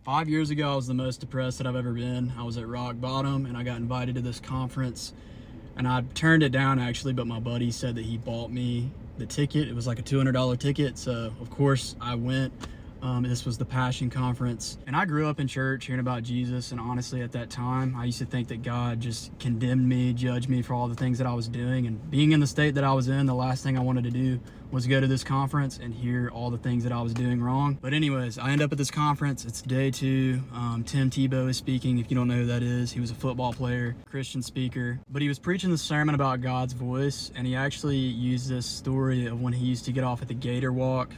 5 years ago, I was the most depressed that I've ever been. I was at rock bottom and I got invited to this conference and I turned it down actually, but my buddy said that he bought me the ticket. It was like a $200 ticket. So of course I went. This was the Passion Conference. And I grew up in church hearing about Jesus. And honestly, at that time, I used to think that God just condemned me, judged me for all the things that I was doing. And being in the state that I was in, the last thing I wanted to do was go to this conference and hear all the things that I was doing wrong. But anyways, I end up at this conference. It's day 2. Tim Tebow is speaking. If you don't know who that is, he was a football player, Christian speaker. But he was preaching the sermon about God's voice. And he actually used this story of when he used to get off at the Gator Walk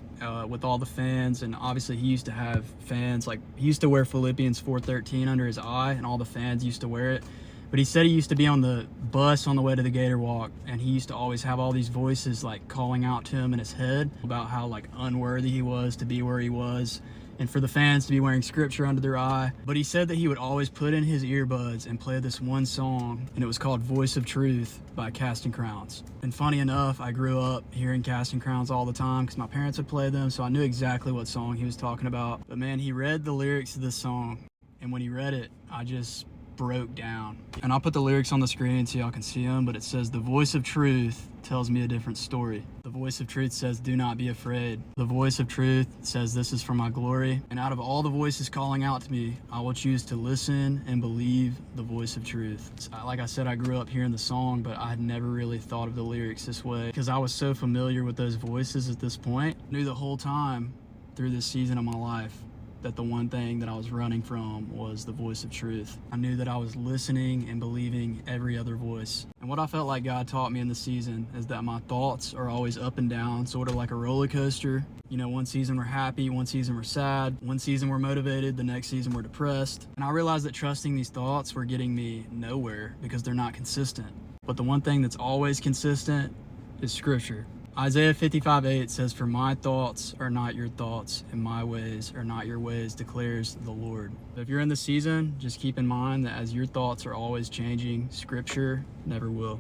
with all the fans. And obviously he used to have fans, like he used to wear Philippians 4:13 under his eye, and all the fans used to wear it. But he said he used to be on the bus on the way to the Gator Walk, and he used to always have all these voices like calling out to him in his head about how like unworthy he was to be where he was, and for the fans to be wearing scripture under their eye. But he said that he would always put in his earbuds and play this one song, and it was called Voice of Truth by Casting Crowns. And funny enough, I grew up hearing Casting Crowns all the time because my parents would play them, so I knew exactly what song he was talking about. But man, he read the lyrics to this song, and when he read it, I just broke down. And I'll put the lyrics on the screen so y'all can see them, but it says, "The voice of truth tells me a different story. The voice of truth says, do not be afraid. The voice of truth says, this is for my glory. And out of all the voices calling out to me, I will choose to listen and believe the voice of truth." Like I said, I grew up hearing the song, but I had never really thought of the lyrics this way because I was so familiar with those voices at this point. I knew the whole time through this season of my life that the one thing that I was running from was the voice of truth. I knew that I was listening and believing every other voice. And what I felt like God taught me in the season is that my thoughts are always up and down, sort of like a roller coaster. You know, one season we're happy, one season we're sad, one season we're motivated, the next season we're depressed. And I realized that trusting these thoughts were getting me nowhere because they're not consistent. But the one thing that's always consistent is scripture. Isaiah 55:8 says, "For my thoughts are not your thoughts, and my ways are not your ways, declares the Lord." So if you're in the season, just keep in mind that as your thoughts are always changing, scripture never will.